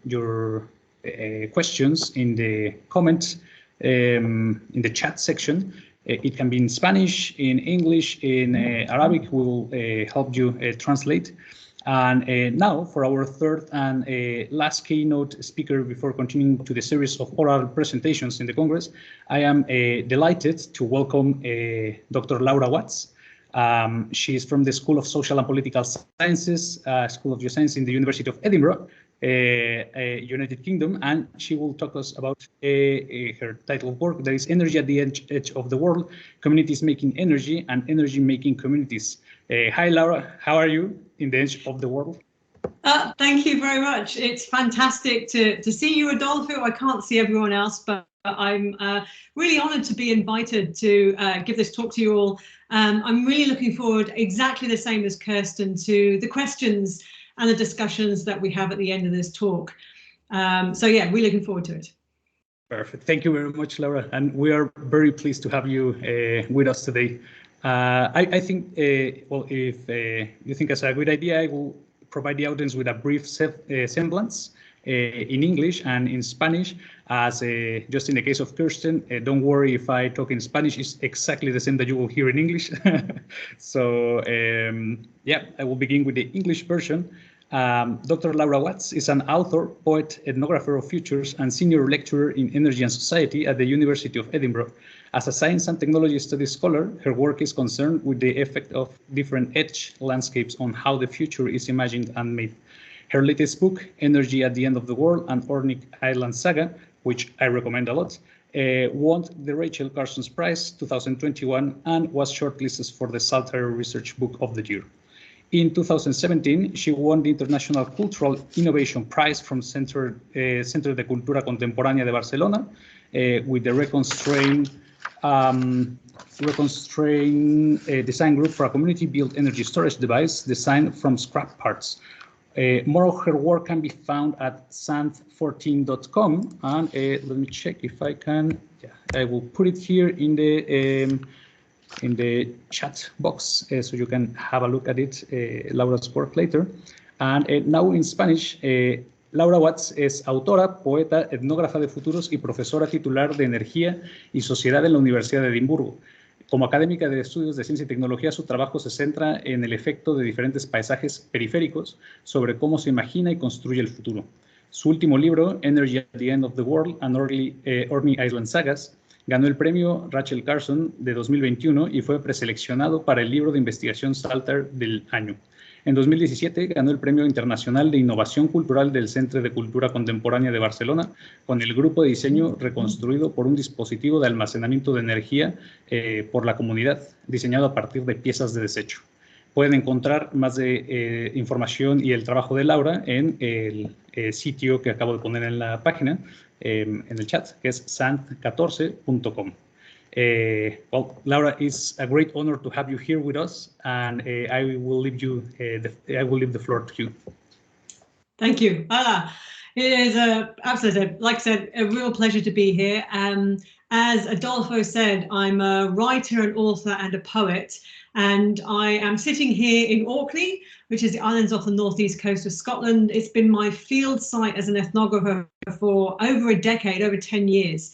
your questions in the comments in the chat section. It can be in Spanish, in English, in Arabic. We will help you translate. And now for our third and last keynote speaker before continuing to the series of oral presentations in the Congress, I am delighted to welcome Dr. Laura Watts. She is from the School of Social and Political Sciences, School of Geoscience in the University of Edinburgh, United Kingdom, and she will talk us about her title of work, that is Energy at the Edge of the World, Communities Making Energy and Energy Making Communities. Hi, Laura, how are you in the edge of the world? Thank you very much. It's fantastic to see you, Adolfo. I can't see everyone else, but I'm really honored to be invited to give this talk to you all. I'm really looking forward, exactly the same as Kirsten, to the questions and the discussions that we have at the end of this talk. So yeah, we're looking forward to it. Perfect. Thank you very much, Laura. And we are very pleased to have you with us today. I think, well, if you think it's a good idea, I will provide the audience with a brief semblance in English and in Spanish. As just in the case of Kirsten, don't worry if I talk in Spanish, it's exactly the same that you will hear in English. So yeah, I will begin with the English version. Dr. Laura Watts is an author, poet, ethnographer of futures, and senior lecturer in energy and society at the University of Edinburgh. As a science and technology studies scholar, her work is concerned with the effect of different edge landscapes on how the future is imagined and made. Her latest book, Energy at the End of the World, an Orkney Island Saga, which I recommend a lot, won the Rachel Carson's Prize 2021 and was shortlisted for the Salter Research Book of the Year. In 2017, she won the International Cultural Innovation Prize from Centro de Cultura Contemporánea de Barcelona with the Reconstrain Design Group for a community-built energy storage device designed from scrap parts. More of her work can be found at sand14.com, and let me check if I can. Yeah, I will put it here in the chat box so you can have a look at it, Laura's work later. And now in Spanish, Laura Watts es autora, poeta, etnógrafa de futuros y profesora titular de Energía y Sociedad en la Universidad de Edimburgo. Como académica de estudios de ciencia y tecnología, su trabajo se centra en el efecto de diferentes paisajes periféricos sobre cómo se imagina y construye el futuro. Su último libro, Energy at the End of the World, an Orkney Island Sagas, ganó el premio Rachel Carson de 2021 y fue preseleccionado para el libro de investigación Salter del año. En 2017 ganó el Premio Internacional de Innovación Cultural del Centro de Cultura Contemporánea de Barcelona con el grupo de diseño reconstruido por un dispositivo de almacenamiento de energía por la comunidad, diseñado a partir de piezas de desecho. Pueden encontrar más de información y el trabajo de Laura en el sitio que acabo de poner en la página, en el chat, que es sand14.com. Well, Laura, it's a great honor to have you here with us, and I will leave the floor to you. Thank you. It is absolutely, like I said, a real pleasure to be here. As Adolfo said, I'm a writer, an author, and a poet, and I am sitting here in Orkney, which is the islands off the northeast coast of Scotland. It's been my field site as an ethnographer for over a decade, over 10 years.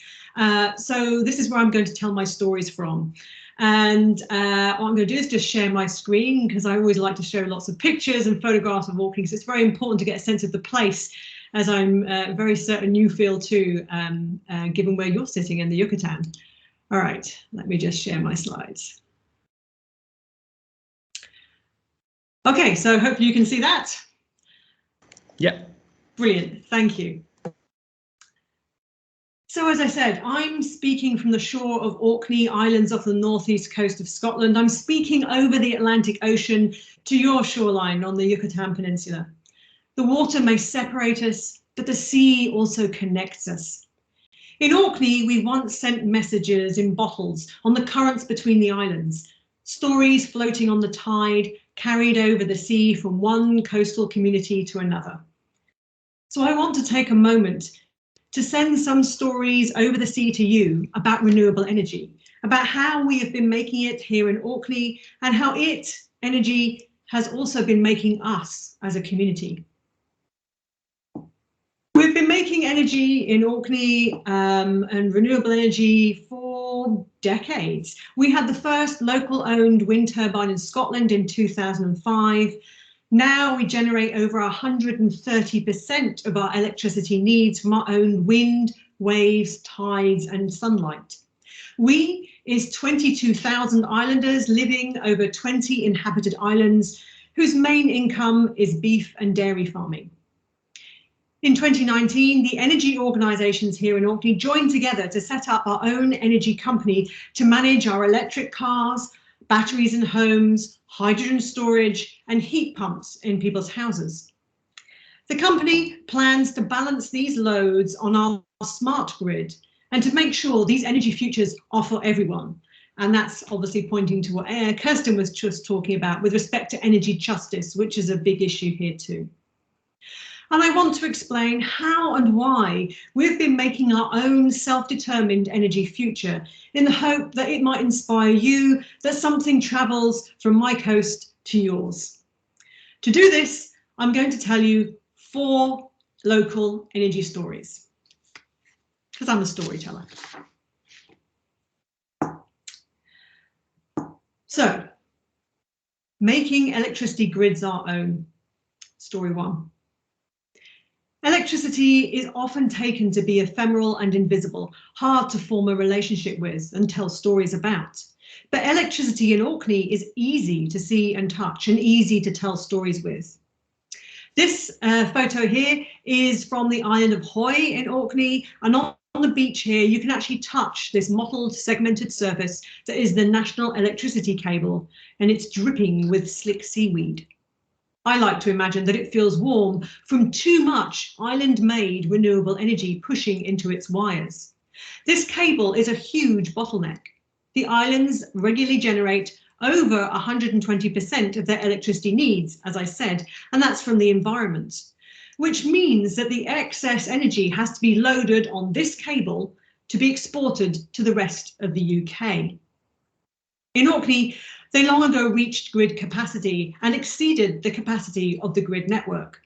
So this is where I'm going to tell my stories from. And what I'm going to do is just share my screen, because I always like to show lots of pictures and photographs of Orkney, because it's very important to get a sense of the place, as I'm very certain you feel too, given where you're sitting in the Yucatan. All right, let me just share my slides. Okay, so hopefully you can see that. Yeah. Brilliant, thank you. So as I said, I'm speaking from the shore of Orkney, islands off the northeast coast of Scotland. I'm speaking over the Atlantic Ocean to your shoreline on the Yucatan Peninsula. The water may separate us, but the sea also connects us. In Orkney, we once sent messages in bottles on the currents between the islands, stories floating on the tide, carried over the sea from one coastal community to another. So I want to take a moment to send some stories over the sea to you about renewable energy, about how we have been making it here in Orkney and how energy has also been making us as a community. We've been making energy in Orkney and renewable energy for decades. We had the first local owned wind turbine in Scotland in 2005. Now we generate over 130% of our electricity needs from our own wind, waves, tides and sunlight. We is 22,000 islanders living over 20 inhabited islands whose main income is beef and dairy farming. In 2019, the energy organisations here in Orkney joined together to set up our own energy company to manage our electric cars, batteries in homes, hydrogen storage and heat pumps in people's houses. The company plans to balance these loads on our smart grid and to make sure these energy futures are for everyone. And that's obviously pointing to what Kirsten was just talking about with respect to energy justice, which is a big issue here too. And I want to explain how and why we've been making our own self-determined energy future in the hope that it might inspire you, that something travels from my coast to yours. To do this, I'm going to tell you 4 local energy stories, because I'm a storyteller. So, making electricity grids our own. Story 1. Electricity is often taken to be ephemeral and invisible, hard to form a relationship with and tell stories about. But electricity in Orkney is easy to see and touch and easy to tell stories with. This photo here is from the island of Hoy in Orkney, and on the beach here you can actually touch this mottled segmented surface that is the national electricity cable, and it's dripping with slick seaweed. I like to imagine that it feels warm from too much island-made renewable energy pushing into its wires. This cable is a huge bottleneck. The islands regularly generate over 120% of their electricity needs, as I said, and that's from the environment, which means that the excess energy has to be loaded on this cable to be exported to the rest of the UK. In Orkney, they long ago reached grid capacity and exceeded the capacity of the grid network.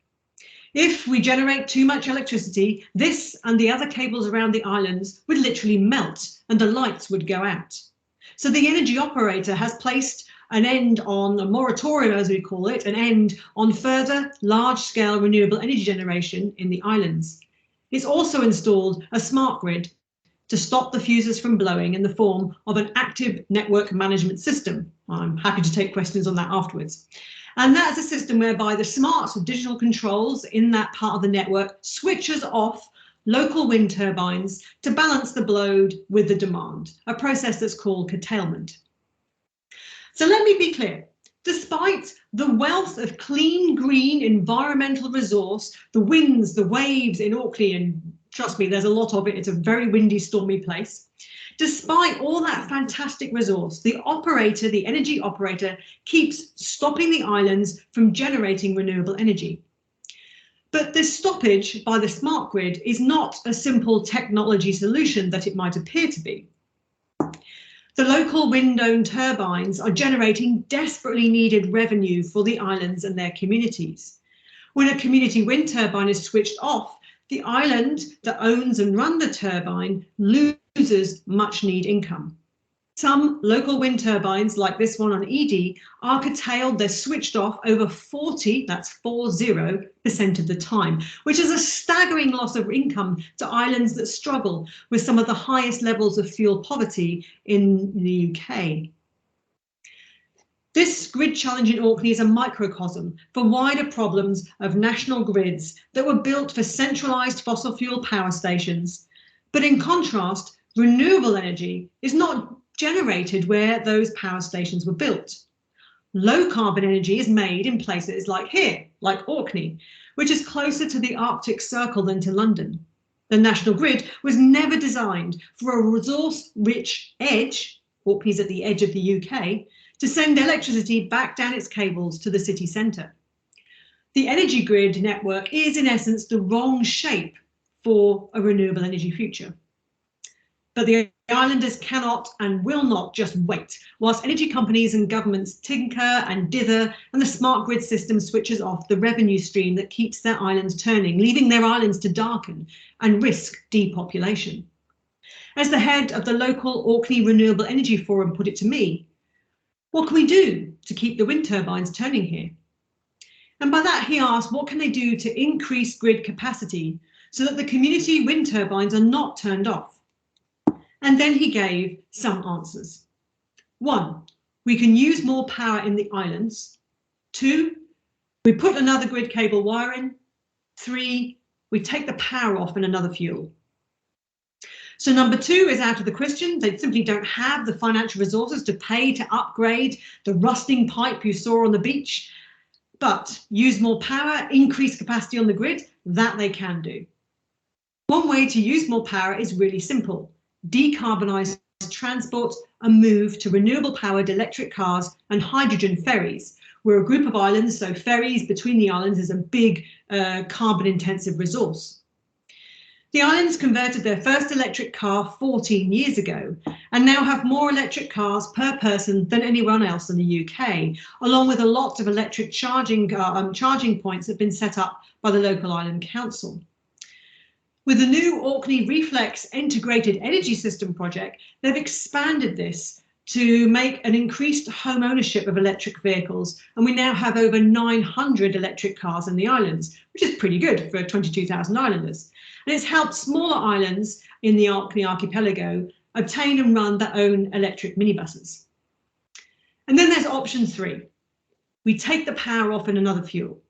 If we generate too much electricity, this and the other cables around the islands would literally melt and the lights would go out. So the energy operator has placed an end on a moratorium, as we call it, an end on further large-scale renewable energy generation in the islands. It's also installed a smart grid to stop the fuses from blowing in the form of an active network management system. I'm happy to take questions on that afterwards. And that's a system whereby the smart digital controls in that part of the network switches off local wind turbines to balance the load with the demand, a process that's called curtailment. So let me be clear. Despite the wealth of clean, green, environmental resource, the winds, the waves in Oakley, and trust me, there's a lot of it, it's a very windy, stormy place. Despite all that fantastic resource, the operator, the energy operator, keeps stopping the islands from generating renewable energy. But this stoppage by the smart grid is not a simple technology solution that it might appear to be. The local wind-owned turbines are generating desperately needed revenue for the islands and their communities. When a community wind turbine is switched off, the island that owns and runs the turbine loses much needed income. Some local wind turbines, like this one on ED, are curtailed, they're switched off over 40% of the time, which is a staggering loss of income to islands that struggle with some of the highest levels of fuel poverty in the UK. This grid challenge in Orkney is a microcosm for wider problems of national grids that were built for centralised fossil fuel power stations. But in contrast, renewable energy is not generated where those power stations were built. Low carbon energy is made in places like here, like Orkney, which is closer to the Arctic Circle than to London. The national grid was never designed for a resource-rich edge, Orkney's at the edge of the UK, to send electricity back down its cables to the city centre. The energy grid network is in essence the wrong shape for a renewable energy future. But the islanders cannot and will not just wait, whilst energy companies and governments tinker and dither and the smart grid system switches off the revenue stream that keeps their islands turning, leaving their islands to darken and risk depopulation. As the head of the local Orkney Renewable Energy Forum put it to me, what can we do to keep the wind turbines turning here? And by that he asked, what can they do to increase grid capacity so that the community wind turbines are not turned off? And then he gave some answers. 1, we can use more power in the islands. 2, we put another grid cable wire in. 3, we take the power off in another fuel. So number 2 is out of the question. They simply don't have the financial resources to pay to upgrade the rusting pipe you saw on the beach. But use more power, increase capacity on the grid, that they can do. One way to use more power is really simple. Decarbonise transport and move to renewable powered electric cars and hydrogen ferries. We're a group of islands, so ferries between the islands is a big carbon intensive resource. The islands converted their first electric car 14 years ago and now have more electric cars per person than anyone else in the UK, along with a lot of electric charging points that have been set up by the local island council. With the new Orkney Reflex Integrated Energy System project, they've expanded this to make an increased home ownership of electric vehicles, and we now have over 900 electric cars in the islands, which is pretty good for 22,000 islanders. And it's helped smaller islands in the Orkney archipelago obtain and run their own electric minibuses. And then there's option 3. We take the power off in another fuel,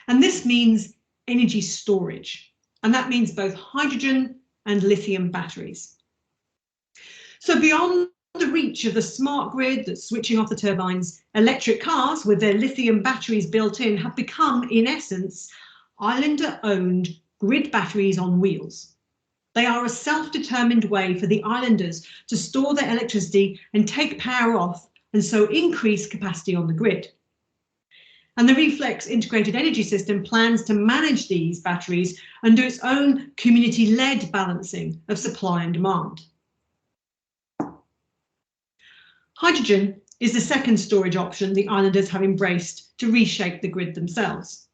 and this means energy storage. And that means both hydrogen and lithium batteries. So beyond the reach of the smart grid that's switching off the turbines, electric cars with their lithium batteries built in have become, in essence, islander-owned grid batteries on wheels. They are a self-determined way for the islanders to store their electricity and take power off, and so increase capacity on the grid. And the Reflex Integrated Energy System plans to manage these batteries and do its own community-led balancing of supply and demand. Hydrogen is the second storage option the islanders have embraced to reshape the grid themselves.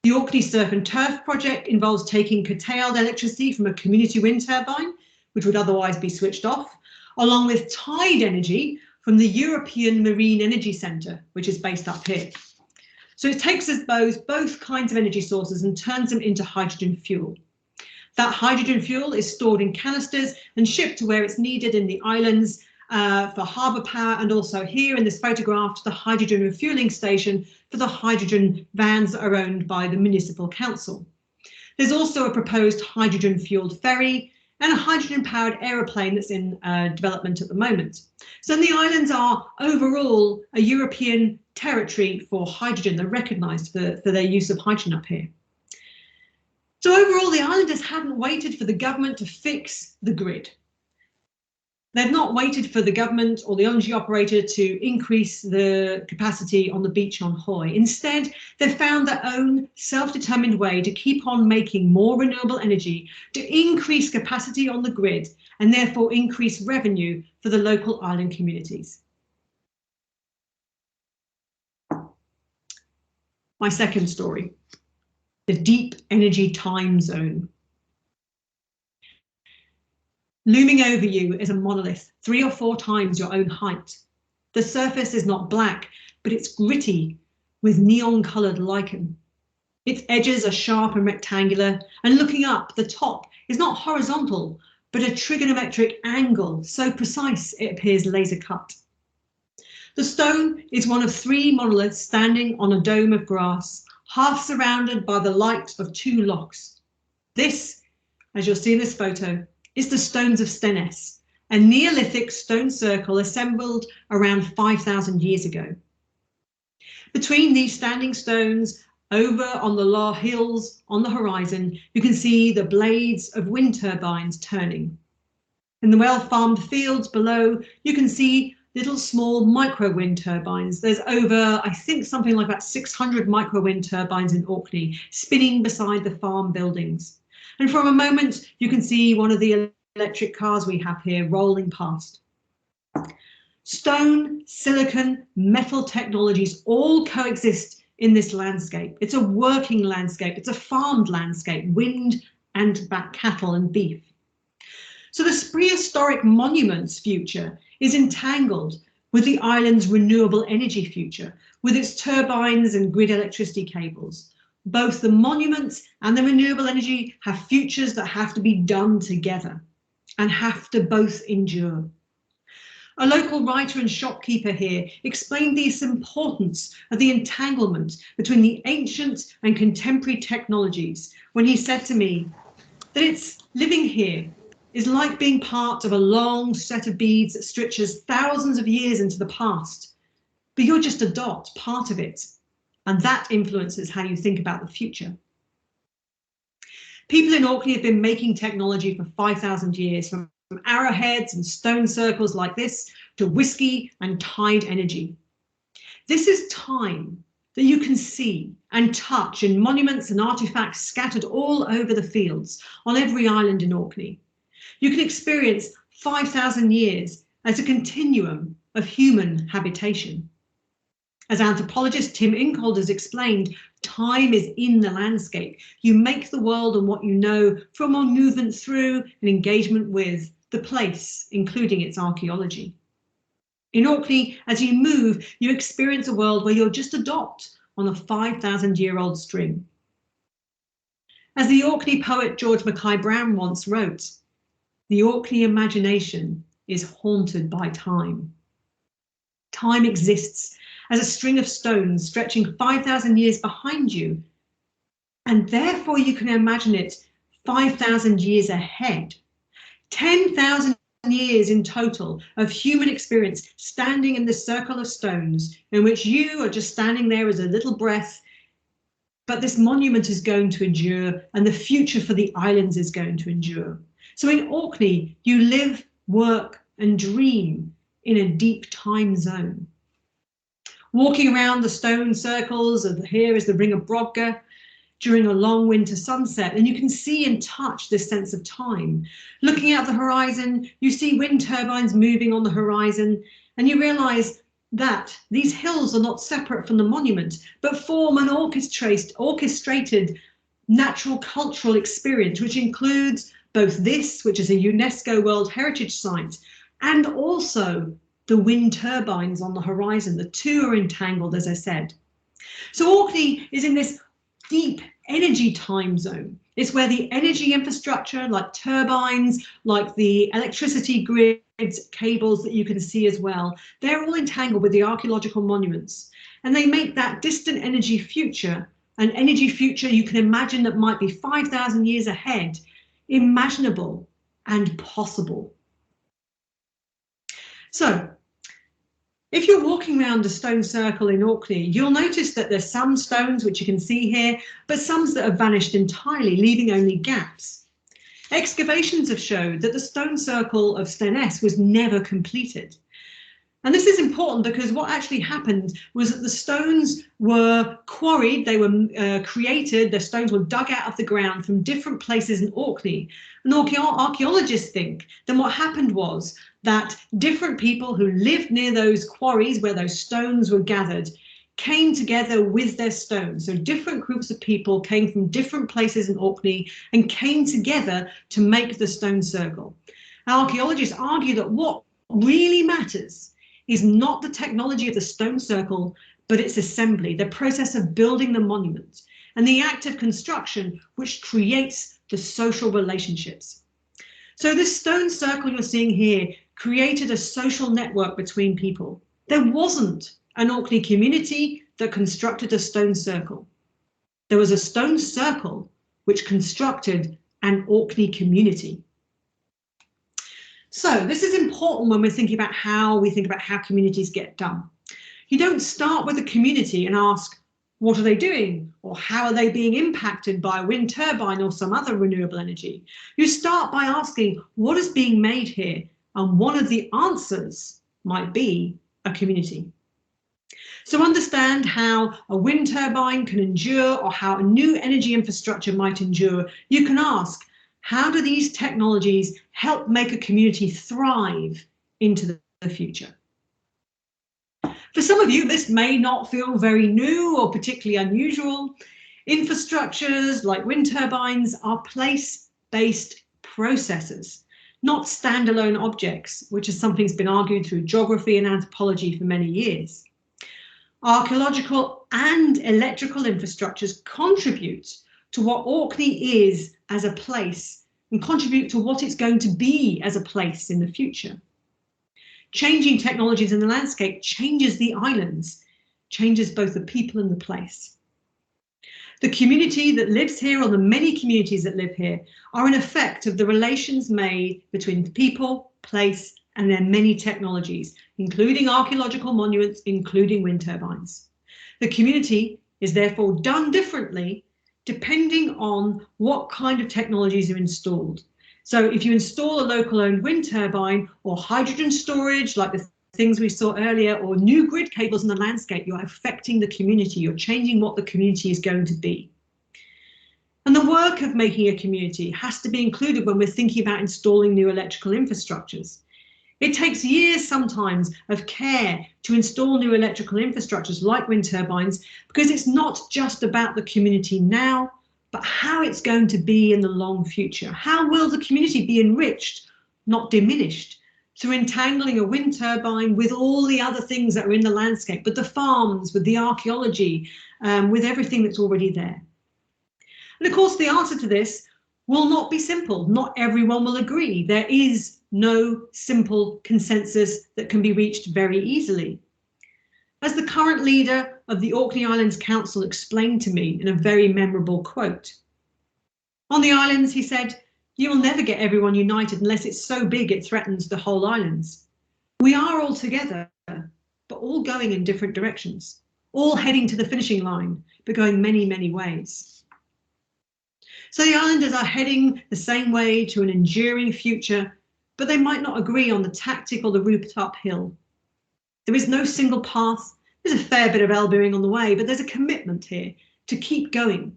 The Orkney Surf and Turf project involves taking curtailed electricity from a community wind turbine, which would otherwise be switched off, along with tide energy from the European Marine Energy Centre, which is based up here. So it takes us both kinds of energy sources and turns them into hydrogen fuel. That hydrogen fuel is stored in canisters and shipped to where it's needed in the islands for harbour power, and also here in this photograph to the hydrogen refuelling station for the hydrogen vans that are owned by the municipal council. There's also a proposed hydrogen fueled ferry and a hydrogen powered aeroplane that's in development at the moment. So the islands are overall a European territory for hydrogen. They're recognised for their use of hydrogen up here. So overall, the islanders haven't waited for the government to fix the grid. They've not waited for the government or the LNG operator to increase the capacity on the beach on Hoy. Instead, they've found their own self-determined way to keep on making more renewable energy, to increase capacity on the grid, and therefore increase revenue for the local island communities. My second story, the deep energy time zone. Looming over you is a monolith, 3 or 4 times your own height. The surface is not black, but it's gritty with neon-coloured lichen. Its edges are sharp and rectangular, and looking up, the top is not horizontal, but a trigonometric angle, so precise it appears laser cut. The stone is one of 3 monoliths standing on a dome of grass, half surrounded by the light of 2 locks. This, as you'll see in this photo, is the Stones of Stennes, a Neolithic stone circle assembled around 5,000 years ago. Between these standing stones, over on the low hills on the horizon, you can see the blades of wind turbines turning. In the well-farmed fields below, you can see little small micro wind turbines. There's over, I think, something like about 600 micro wind turbines in Orkney, spinning beside the farm buildings. And from a moment, you can see one of the electric cars we have here rolling past. Stone, silicon, metal technologies all coexist in this landscape. It's a working landscape. It's a farmed landscape, wind and back cattle and beef. So the prehistoric monuments future is entangled with the island's renewable energy future, with its turbines and grid electricity cables. Both the monuments and the renewable energy have futures that have to be done together and have to both endure. A local writer and shopkeeper here explained the importance of the entanglement between the ancient and contemporary technologies when he said to me that it's living here is like being part of a long set of beads that stretches thousands of years into the past, but you're just a dot, part of it, and that influences how you think about the future. People in Orkney have been making technology for 5,000 years, from arrowheads and stone circles like this to whiskey and tide energy. This is time that you can see and touch in monuments and artifacts scattered all over the fields on every island in Orkney. You can experience 5,000 years as a continuum of human habitation. As anthropologist Tim Ingold has explained, time is in the landscape. You make the world and what you know from a movement through and engagement with the place, including its archaeology. In Orkney, as you move, you experience a world where you're just a dot on a 5,000-year-old string. As the Orkney poet George Mackay Brown once wrote, the Orkney imagination is haunted by time. Time exists as a string of stones stretching 5,000 years behind you, and therefore you can imagine it 5,000 years ahead. 10,000 years in total of human experience standing in this circle of stones in which you are just standing there as a little breath, but this monument is going to endure and the future for the islands is going to endure. So in Orkney, you live, work and dream in a deep time zone. Walking around the stone circles, here is the Ring of Brodgar, during a long winter sunset, and you can see and touch this sense of time. Looking out the horizon, you see wind turbines moving on the horizon, and you realise that these hills are not separate from the monument, but form an orchestrated natural cultural experience, which includes both this, which is a UNESCO World Heritage Site, and also the wind turbines on the horizon. The two are entangled, as I said. So Orkney is in this deep energy time zone. It's where the energy infrastructure, like turbines, like the electricity grids, cables that you can see as well, they're all entangled with the archaeological monuments. And they make that distant energy future, an energy future you can imagine that might be 5,000 years ahead, imaginable and possible. So, if you're walking around a stone circle in Orkney, you'll notice that there's some stones, which you can see here, but some that have vanished entirely, leaving only gaps. Excavations have showed that the stone circle of Stenes was never completed. And this is important because what actually happened was that the stones were quarried, they were created, the stones were dug out of the ground from different places in Orkney. And archaeologists think that what happened was that different people who lived near those quarries where those stones were gathered came together with their stones. So different groups of people came from different places in Orkney and came together to make the stone circle. Archaeologists argue that what really matters is not the technology of the stone circle, but its assembly, the process of building the monument, and the act of construction which creates the social relationships. So this stone circle you're seeing here created a social network between people. There wasn't an Orkney community that constructed a stone circle. There was a stone circle which constructed an Orkney community. So this is important when we're thinking about how communities get done. You don't start with a community and ask, what are they doing? Or how are they being impacted by a wind turbine or some other renewable energy? You start by asking, what is being made here? And one of the answers might be a community. So understand how a wind turbine can endure or how a new energy infrastructure might endure. You can ask, how do these technologies help make a community thrive into the future. For some of you, this may not feel very new or particularly unusual. Infrastructures like wind turbines are place-based processes, not standalone objects, which is something that's been argued through geography and anthropology for many years. Archaeological and electrical infrastructures contribute to what Orkney is as a place and contribute to what it's going to be as a place in the future. Changing technologies in the landscape changes the islands, changes both the people and the place. The community that lives here, or the many communities that live here, are an effect of the relations made between people, place, and their many technologies, including archaeological monuments, including wind turbines. The community is therefore done differently depending on what kind of technologies are installed. So if you install a local owned wind turbine or hydrogen storage, like the things we saw earlier, or new grid cables in the landscape, you're affecting the community, you're changing what the community is going to be. And the work of making a community has to be included when we're thinking about installing new electrical infrastructures. It takes years sometimes of care to install new electrical infrastructures like wind turbines, because it's not just about the community now, but how it's going to be in the long future. How will the community be enriched, not diminished, through entangling a wind turbine with all the other things that are in the landscape, with the farms, with the archaeology, with everything that's already there? And of course, the answer to this will not be simple. Not everyone will agree. There is no simple consensus that can be reached very easily. As the current leader of the Orkney Islands Council explained to me in a very memorable quote, on the islands, he said, "You will never get everyone united unless it's so big it threatens the whole islands. We are all together, but all going in different directions, all heading to the finishing line, but going many, many ways." So the islanders are heading the same way to an enduring future, but they might not agree on the tactic or the route uphill. There is no single path. There's a fair bit of elbowing on the way, but there's a commitment here to keep going.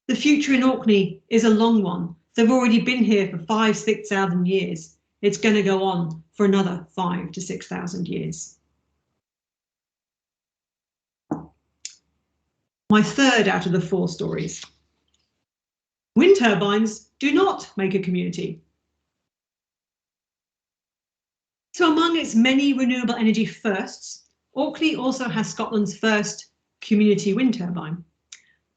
The future in Orkney is a long one. They've already been here for 5,000–6,000 years. It's going to go on for another 5,000 to 6,000 years. My third out of the 4 stories. Wind turbines do not make a community. So among its many renewable energy firsts, Oakley also has Scotland's first community wind turbine.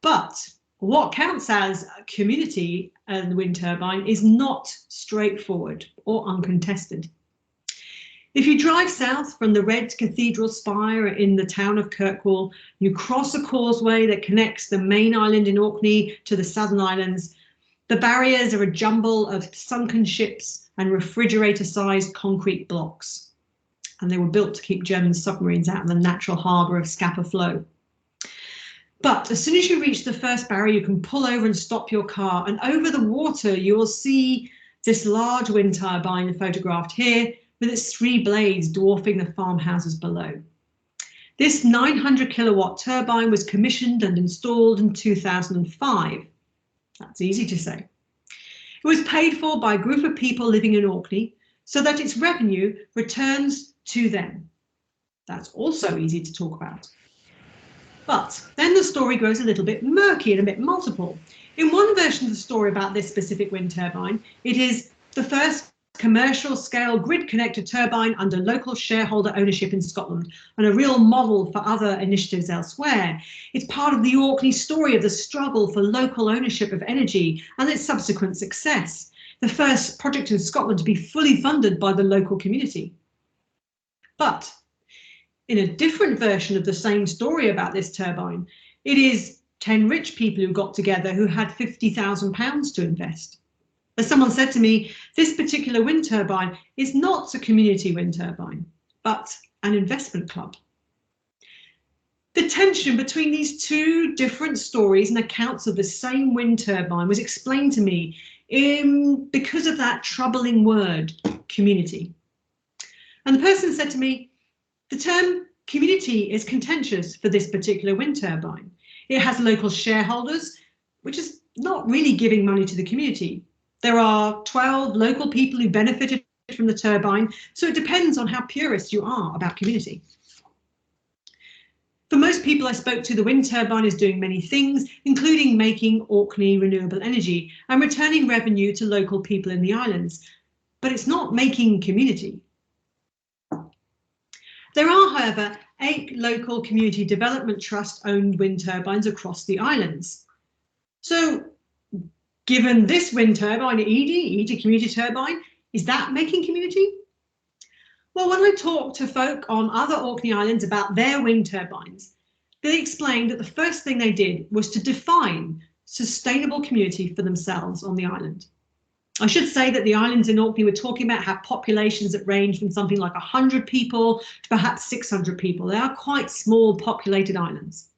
But what counts as a community and wind turbine is not straightforward or uncontested. If you drive south from the red cathedral spire in the town of Kirkwall, you cross a causeway that connects the main island in Orkney to the southern islands. The barriers are a jumble of sunken ships and refrigerator-sized concrete blocks. And they were built to keep German submarines out of the natural harbour of Scapa Flow. But as soon as you reach the first barrier, you can pull over and stop your car. And over the water, you will see this large wind turbine photographed here, with its 3 blades dwarfing the farmhouses below. This 900 kilowatt turbine was commissioned and installed in 2005. That's easy to say. It was paid for by a group of people living in Orkney so that its revenue returns to them. That's also easy to talk about. But then the story grows a little bit murky and a bit multiple. In one version of the story about this specific wind turbine, it is the first commercial scale grid connected turbine under local shareholder ownership in Scotland, and a real model for other initiatives elsewhere. It's part of the Orkney story of the struggle for local ownership of energy and its subsequent success. The first project in Scotland to be fully funded by the local community. But in a different version of the same story about this turbine, it is 10 rich people who got together who had £50,000 to invest. As someone said to me, this particular wind turbine is not a community wind turbine, but an investment club. The tension between these 2 different stories and accounts of the same wind turbine was explained to me because of that troubling word, community. And the person said to me, the term community is contentious for this particular wind turbine. It has local shareholders, which is not really giving money to the community. There are 12 local people who benefited from the turbine, so it depends on how purist you are about community. For most people I spoke to, the wind turbine is doing many things, including making Orkney renewable energy and returning revenue to local people in the islands, but it's not making community. There are, however, 8 local community development trust-owned wind turbines across the islands. So, given this wind turbine, Edie Community Turbine, is that making community? Well, when I talked to folk on other Orkney Islands about their wind turbines, they explained that the first thing they did was to define sustainable community for themselves on the island. I should say that the islands in Orkney were talking about have populations that range from something like 100 people to perhaps 600 people. They are quite small populated islands.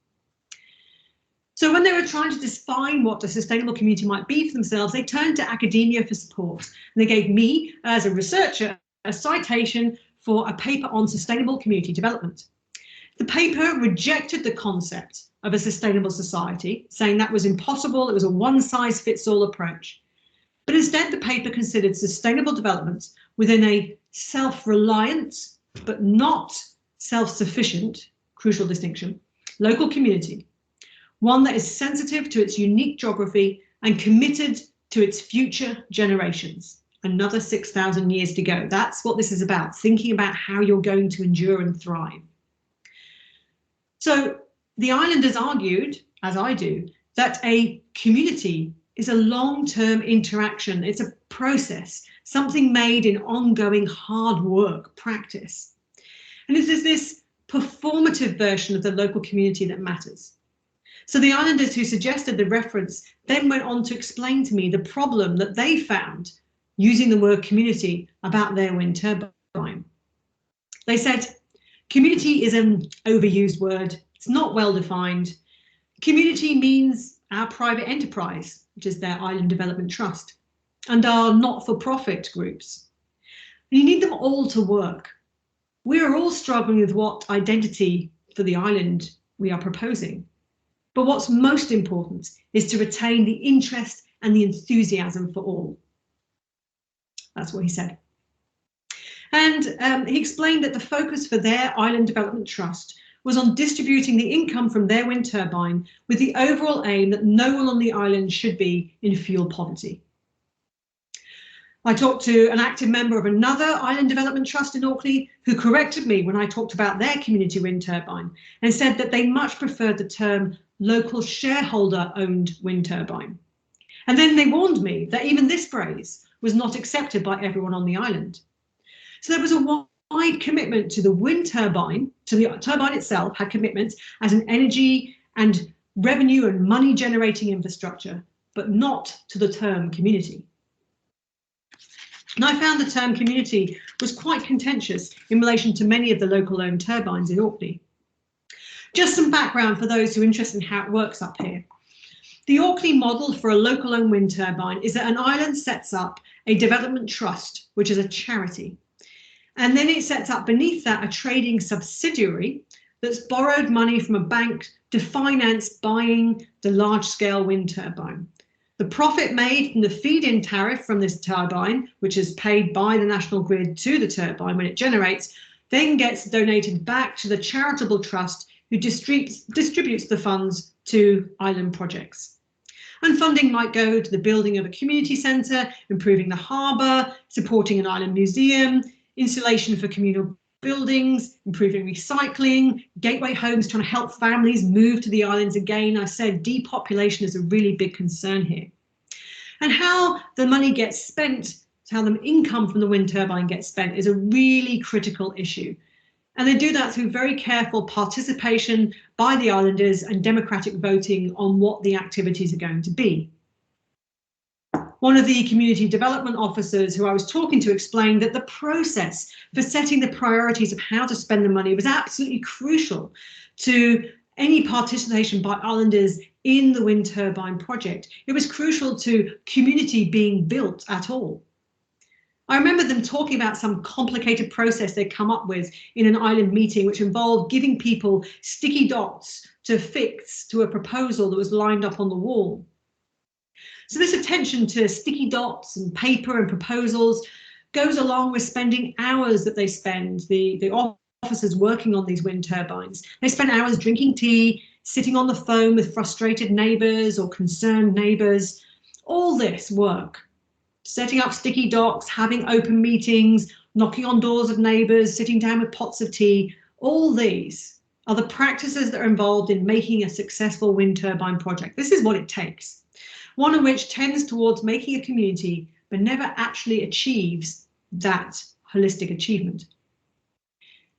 So when they were trying to define what a sustainable community might be for themselves, they turned to academia for support. And they gave me, as a researcher, a citation for a paper on sustainable community development. The paper rejected the concept of a sustainable society, saying that was impossible, it was a one-size-fits-all approach. But instead, the paper considered sustainable development within a self-reliant, but not self-sufficient, crucial distinction, local community, one that is sensitive to its unique geography and committed to its future generations. Another 6,000 years to go. That's what this is about, thinking about how you're going to endure and thrive. So the islanders argued, as I do, that a community is a long-term interaction. It's a process, something made in ongoing hard work, practice. And it is this performative version of the local community that matters. So the islanders who suggested the reference then went on to explain to me the problem that they found using the word community about their wind turbine. They said, community is an overused word. It's not well defined. Community means our private enterprise, which is their Island Development Trust, and our not-for-profit groups. And you need them all to work. We are all struggling with what identity for the island we are proposing. But what's most important is to retain the interest and the enthusiasm for all. That's what he said. And he explained that the focus for their Island Development Trust was on distributing the income from their wind turbine with the overall aim that no one on the island should be in fuel poverty. I talked to an active member of another Island Development Trust in Oakley who corrected me when I talked about their community wind turbine and said that they much preferred the term local shareholder-owned wind turbine. And then they warned me that even this phrase was not accepted by everyone on the island. So there was a wide commitment to the wind turbine, to the turbine itself, had commitments as an energy and revenue and money generating infrastructure, but not to the term community. And I found the term community was quite contentious in relation to many of the local owned turbines in Orkney. Just some background for those who are interested in how it works up here. The Orkney model for a local owned wind turbine is that an island sets up a development trust, which is a charity. And then it sets up beneath that a trading subsidiary that's borrowed money from a bank to finance buying the large-scale wind turbine. The profit made from the feed-in tariff from this turbine, which is paid by the national grid to the turbine when it generates, then gets donated back to the charitable trust who distributes the funds to island projects. And funding might go to the building of a community centre, improving the harbour, supporting an island museum, insulation for communal buildings, improving recycling, gateway homes trying to help families move to the islands again. I said depopulation is a really big concern here. And how the money gets spent, how the income from the wind turbine gets spent is a really critical issue. And they do that through very careful participation by the islanders and democratic voting on what the activities are going to be. One of the community development officers who I was talking to explained that the process for setting the priorities of how to spend the money was absolutely crucial to any participation by islanders in the wind turbine project. It was crucial to community being built at all. I remember them talking about some complicated process they'd come up with in an island meeting, which involved giving people sticky dots to fix to a proposal that was lined up on the wall. So this attention to sticky dots and paper and proposals goes along with spending hours that they spend, the officers working on these wind turbines. They spend hours drinking tea, sitting on the phone with frustrated neighbours or concerned neighbours. All this work, setting up sticky dots, having open meetings, knocking on doors of neighbours, sitting down with pots of tea, all these are the practices that are involved in making a successful wind turbine project. This is what it takes. One in which tends towards making a community, but never actually achieves that holistic achievement.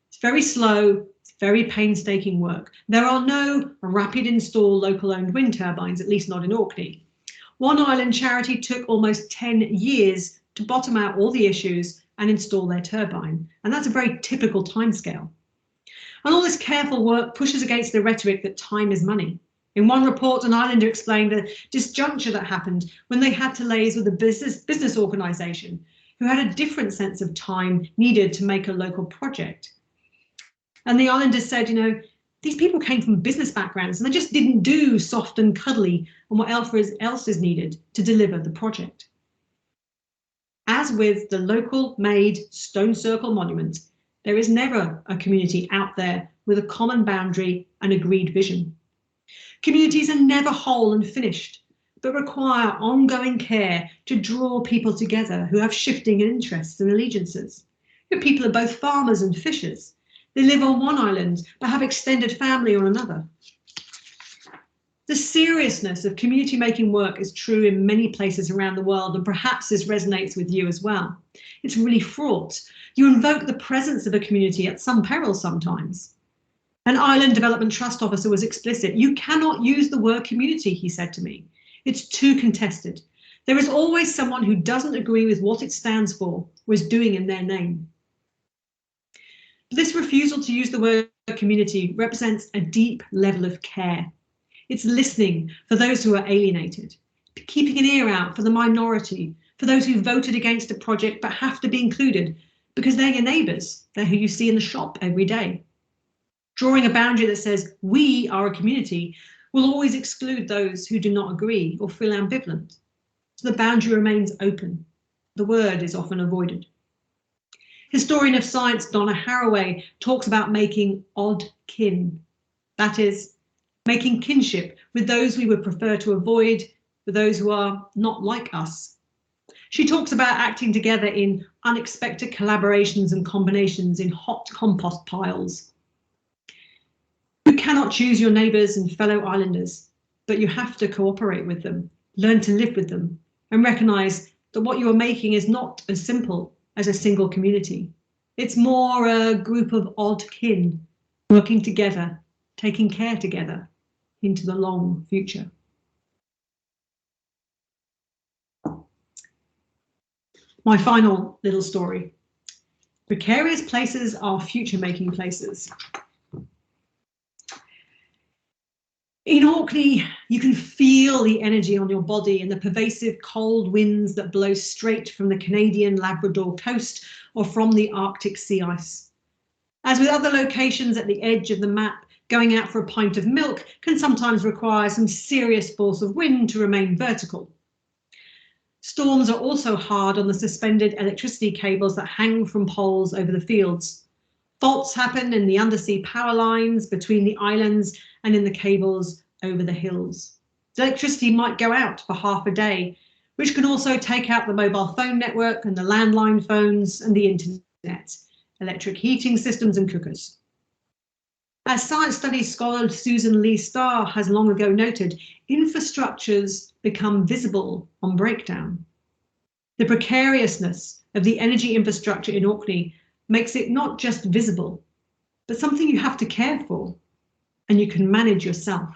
It's very slow, it's very painstaking work. There are no rapid install local owned wind turbines, at least not in Orkney. One island charity took almost 10 years to bottom out all the issues and install their turbine. And that's a very typical timescale. And all this careful work pushes against the rhetoric that time is money. In one report, an islander explained the disjuncture that happened when they had to liaise with a business organisation who had a different sense of time needed to make a local project. And the islanders said, these people came from business backgrounds and they just didn't do soft and cuddly and what else is needed to deliver the project. As with the local made stone circle monument, there is never a community out there with a common boundary and agreed vision. Communities are never whole and finished, but require ongoing care to draw people together who have shifting interests and allegiances. People are both farmers and fishers. They live on one island, but have extended family on another. The seriousness of community making work is true in many places around the world, and perhaps this resonates with you as well. It's really fraught. You invoke the presence of a community at some peril sometimes. An island development trust officer was explicit. You cannot use the word community, he said to me. It's too contested. There is always someone who doesn't agree with what it stands for or is doing in their name. This refusal to use the word community represents a deep level of care. It's listening for those who are alienated, keeping an ear out for the minority, for those who voted against a project but have to be included because they're your neighbours, they're who you see in the shop every day. Drawing a boundary that says we are a community will always exclude those who do not agree or feel ambivalent. So the boundary remains open. The word is often avoided. Historian of science Donna Haraway talks about making odd kin. That is, making kinship with those we would prefer to avoid, with those who are not like us. She talks about acting together in unexpected collaborations and combinations in hot compost piles. You cannot choose your neighbours and fellow islanders, but you have to cooperate with them, learn to live with them, and recognise that what you are making is not as simple as a single community. It's more a group of odd kin working together, taking care together into the long future. My final little story. Precarious places are future-making places. In Orkney, you can feel the energy on your body and the pervasive cold winds that blow straight from the Canadian Labrador coast or from the Arctic sea ice. As with other locations at the edge of the map, going out for a pint of milk can sometimes require some serious force of wind to remain vertical. Storms are also hard on the suspended electricity cables that hang from poles over the fields. Faults happen in the undersea power lines between the islands and in the cables over the hills. The electricity might go out for half a day, which can also take out the mobile phone network and the landline phones and the internet, electric heating systems and cookers. As science studies scholar Susan Lee Starr has long ago noted, infrastructures become visible on breakdown. The precariousness of the energy infrastructure in Orkney makes it not just visible, but something you have to care for and you can manage yourself.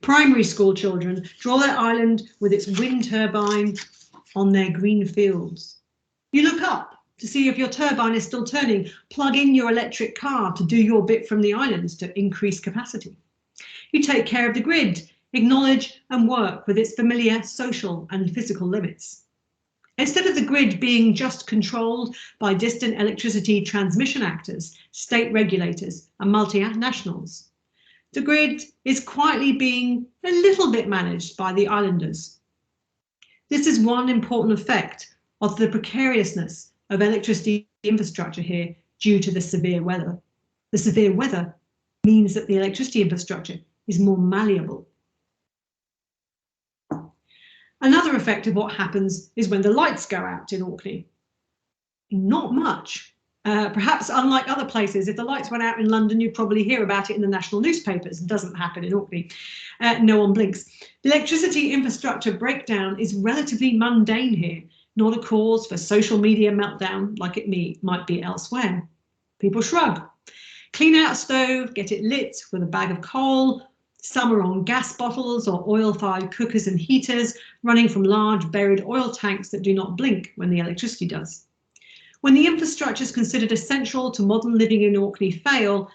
Primary school children draw their island with its wind turbine on their green fields. You look up to see if your turbine is still turning, plug in your electric car to do your bit from the islands to increase capacity. You take care of the grid, acknowledge and work with its familiar social and physical limits. Instead of the grid being just controlled by distant electricity transmission actors, state regulators and multinationals, The grid is quietly being a little bit managed by the islanders. This is one important effect of the precariousness of electricity infrastructure here due to the severe weather. The severe weather means that the electricity infrastructure is more malleable. Another effect of what happens is when the lights go out in Orkney. Not much. Perhaps unlike other places, if the lights went out in London, you'd probably hear about it in the national newspapers. It doesn't happen in Orkney. No one blinks. The electricity infrastructure breakdown is relatively mundane here, not a cause for social media meltdown like it might be elsewhere. People shrug. Clean out a stove, get it lit with a bag of coal. Some are on gas bottles or oil-fired cookers and heaters running from large buried oil tanks that do not blink when the electricity does. When the infrastructures considered essential to modern living in Orkney fail,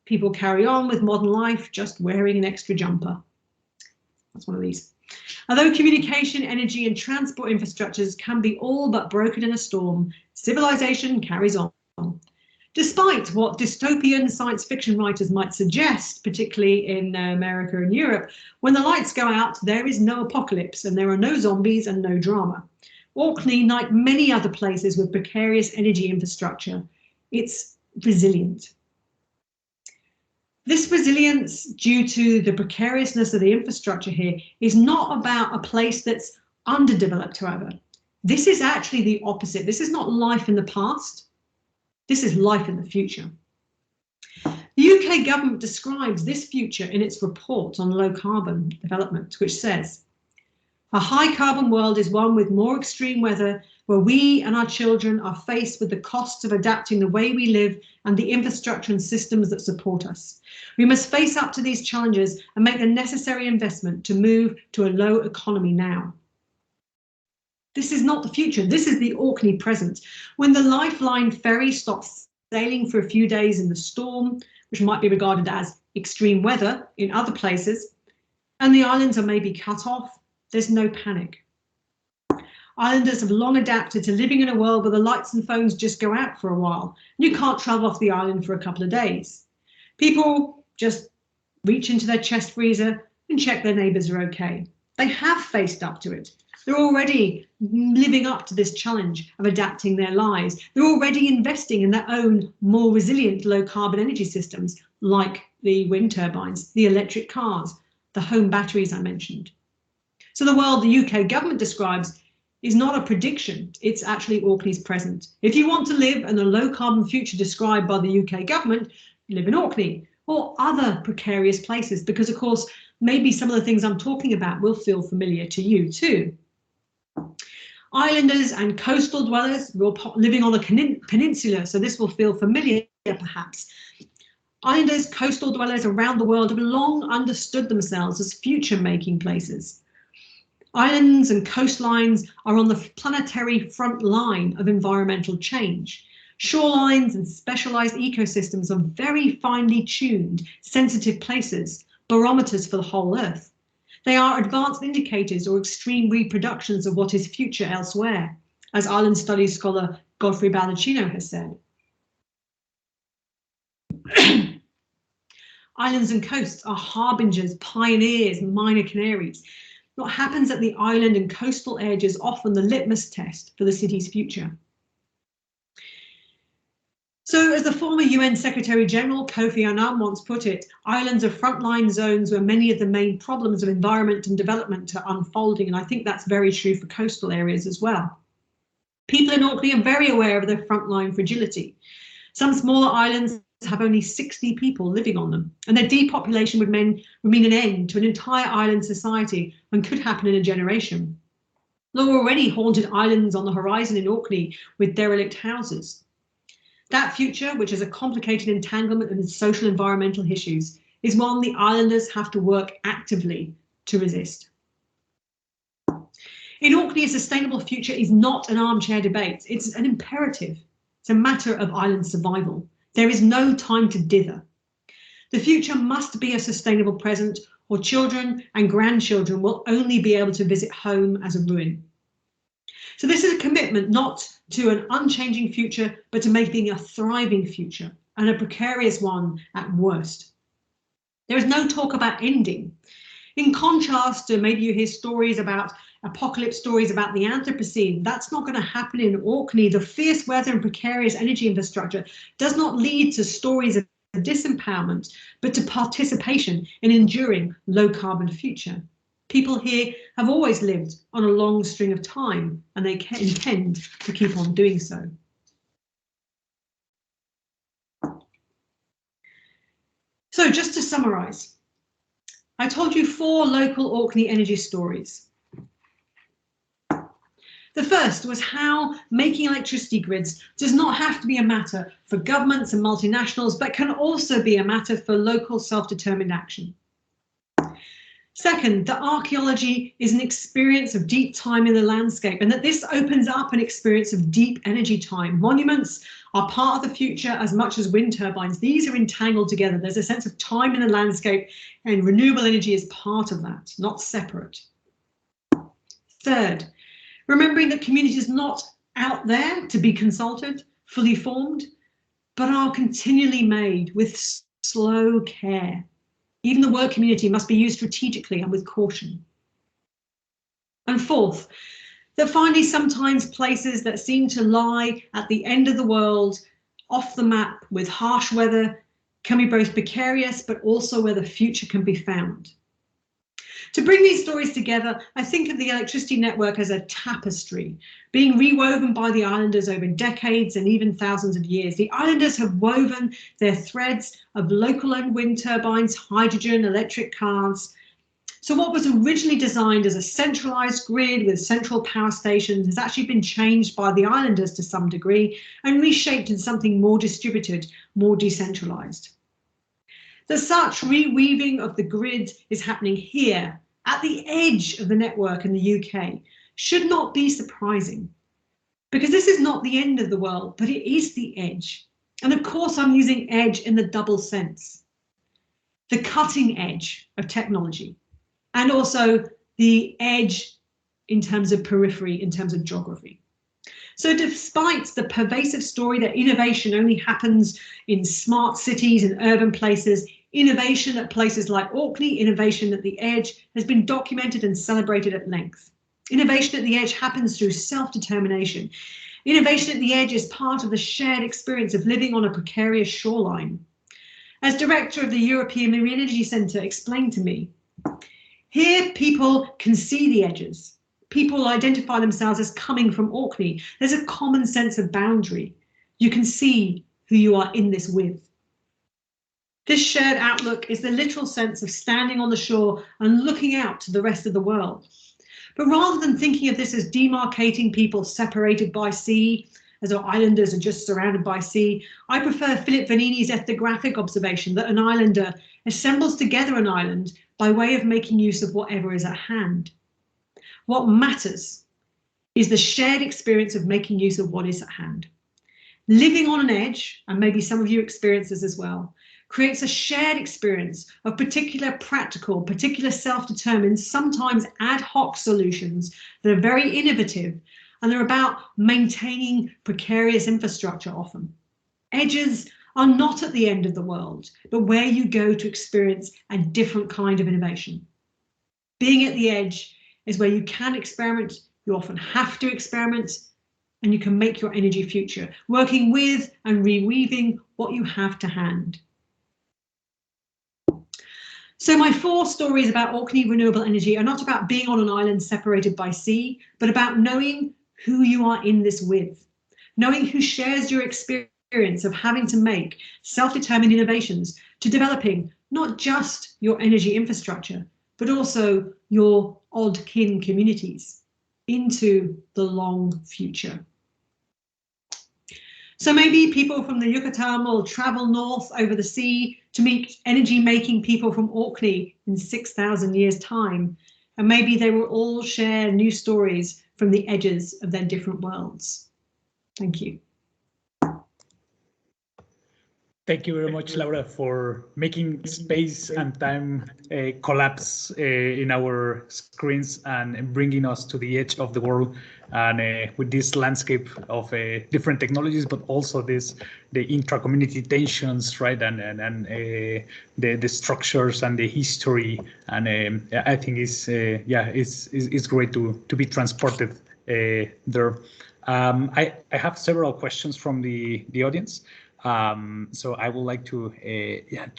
people carry on with modern life just wearing an extra jumper. That's one of these. Although communication, energy and transport infrastructures can be all but broken in a storm, civilization carries on. Despite what dystopian science fiction writers might suggest, particularly in America and Europe, when the lights go out, there is no apocalypse and there are no zombies and no drama. Orkney, like many other places with precarious energy infrastructure, it's resilient. This resilience, due to the precariousness of the infrastructure here, is not about a place that's underdeveloped, however. This is actually the opposite. This is not life in the past. This is life in the future. The UK government describes this future in its report on low carbon development, which says, "A high carbon world is one with more extreme weather, where we and our children are faced with the costs of adapting the way we live and the infrastructure and systems that support us. We must face up to these challenges and make the necessary investment to move to a low economy now." This is not the future. This is the Orkney present. When the Lifeline ferry stops sailing for a few days in the storm, which might be regarded as extreme weather in other places, and the islands are maybe cut off, there's no panic. Islanders have long adapted to living in a world where the lights and phones just go out for a while. And you can't travel off the island for a couple of days. People just reach into their chest freezer and check their neighbours are okay. They have faced up to it. They're already living up to this challenge of adapting their lives. They're already investing in their own more resilient low carbon energy systems, like the wind turbines, the electric cars, the home batteries I mentioned. So the world the UK government describes is not a prediction, it's actually Orkney's present. If you want to live in the low carbon future described by the UK government, live in Orkney or other precarious places, because of course, maybe some of the things I'm talking about will feel familiar to you too. Islanders and coastal dwellers living on a peninsula, so this will feel familiar perhaps. Islanders, coastal dwellers around the world have long understood themselves as future-making places. Islands and coastlines are on the planetary front line of environmental change. Shorelines and specialised ecosystems are very finely tuned, sensitive places, barometers for the whole Earth. They are advanced indicators or extreme reproductions of what is future elsewhere, as island studies scholar Godfrey Baldacchino has said. Islands and coasts are harbingers, pioneers, minor canaries. What happens at the island and coastal edge is often the litmus test for the city's future. So, as the former UN Secretary General Kofi Annan once put it, islands are frontline zones where many of the main problems of environment and development are unfolding, and I think that's very true for coastal areas as well. People in Orkney are very aware of their frontline fragility. Some smaller islands have only 60 people living on them, and their depopulation would mean an end to an entire island society and could happen in a generation. There are already haunted islands on the horizon in Orkney with derelict houses. That future, which is a complicated entanglement of social environmental issues, is one the islanders have to work actively to resist. In Orkney, a sustainable future is not an armchair debate. It's an imperative. It's a matter of island survival. There is no time to dither. The future must be a sustainable present, or children and grandchildren will only be able to visit home as a ruin. So this is a commitment not to an unchanging future, but to making a thriving future, and a precarious one at worst. There is no talk about ending. In contrast to maybe you hear stories about apocalypse stories about the Anthropocene, that's not going to happen in Orkney. The fierce weather and precarious energy infrastructure does not lead to stories of disempowerment, but to participation in an enduring low carbon future. People here have always lived on a long string of time, and they intend to keep on doing so. So just to summarize, I told you 4 local Orkney energy stories. The first was how making electricity grids does not have to be a matter for governments and multinationals, but can also be a matter for local self-determined action. Second, that archaeology is an experience of deep time in the landscape, and that this opens up an experience of deep energy time. Monuments are part of the future as much as wind turbines. These are entangled together. There's a sense of time in the landscape, and renewable energy is part of that, not separate. Third, remembering that community is not out there to be consulted, fully formed, but are continually made with slow care. Even the work community must be used strategically and with caution. And fourth, that finally sometimes places that seem to lie at the end of the world, off the map with harsh weather, can be both precarious, but also where the future can be found. To bring these stories together, I think of the electricity network as a tapestry, being rewoven by the islanders over decades and even thousands of years. The islanders have woven their threads of local-owned wind turbines, hydrogen, electric cars. So what was originally designed as a centralized grid with central power stations has actually been changed by the islanders to some degree and reshaped in something more distributed, more decentralized. The such reweaving of the grid is happening here at the edge of the network in the UK should not be surprising, because this is not the end of the world, but it is the edge. And of course, I'm using edge in the double sense. The cutting edge of technology, and also the edge in terms of periphery, in terms of geography. So despite the pervasive story that innovation only happens in smart cities and urban places, innovation at places like Orkney, innovation at the edge, has been documented and celebrated at length. Innovation at the edge happens through self-determination. Innovation at the edge is part of the shared experience of living on a precarious shoreline. As director of the European Marine Energy Centre explained to me, here people can see the edges. People identify themselves as coming from Orkney. There's a common sense of boundary. You can see who you are in this with. This shared outlook is the literal sense of standing on the shore and looking out to the rest of the world. But rather than thinking of this as demarcating people separated by sea, as our islanders are just surrounded by sea, I prefer Philip Vanini's ethnographic observation that an islander assembles together an island by way of making use of whatever is at hand. What matters is the shared experience of making use of what is at hand. Living on an edge, and maybe some of you experience this as well, creates a shared experience of particular practical, particular self-determined, sometimes ad hoc solutions that are very innovative, and they're about maintaining precarious infrastructure often. Edges are not at the end of the world, but where you go to experience a different kind of innovation. Being at the edge is where you can experiment, you often have to experiment, and you can make your energy future, working with and reweaving what you have to hand. So my 4 stories about Orkney renewable energy are not about being on an island separated by sea, but about knowing who you are in this with, knowing who shares your experience of having to make self-determined innovations to developing not just your energy infrastructure, but also your odd kin communities into the long future. So maybe people from the Yucatan will travel north over the sea to meet energy-making people from Orkney in 6,000 years' time. And maybe they will all share new stories from the edges of their different worlds. Thank you. Thank you very much, Laura, for making space and time collapse in our screens and bringing us to the edge of the world, and with this landscape of different technologies, but also the intra-community tensions, right, and the structures and the history, and I think it's great to be transported there. I have several questions from the audience. So I would like to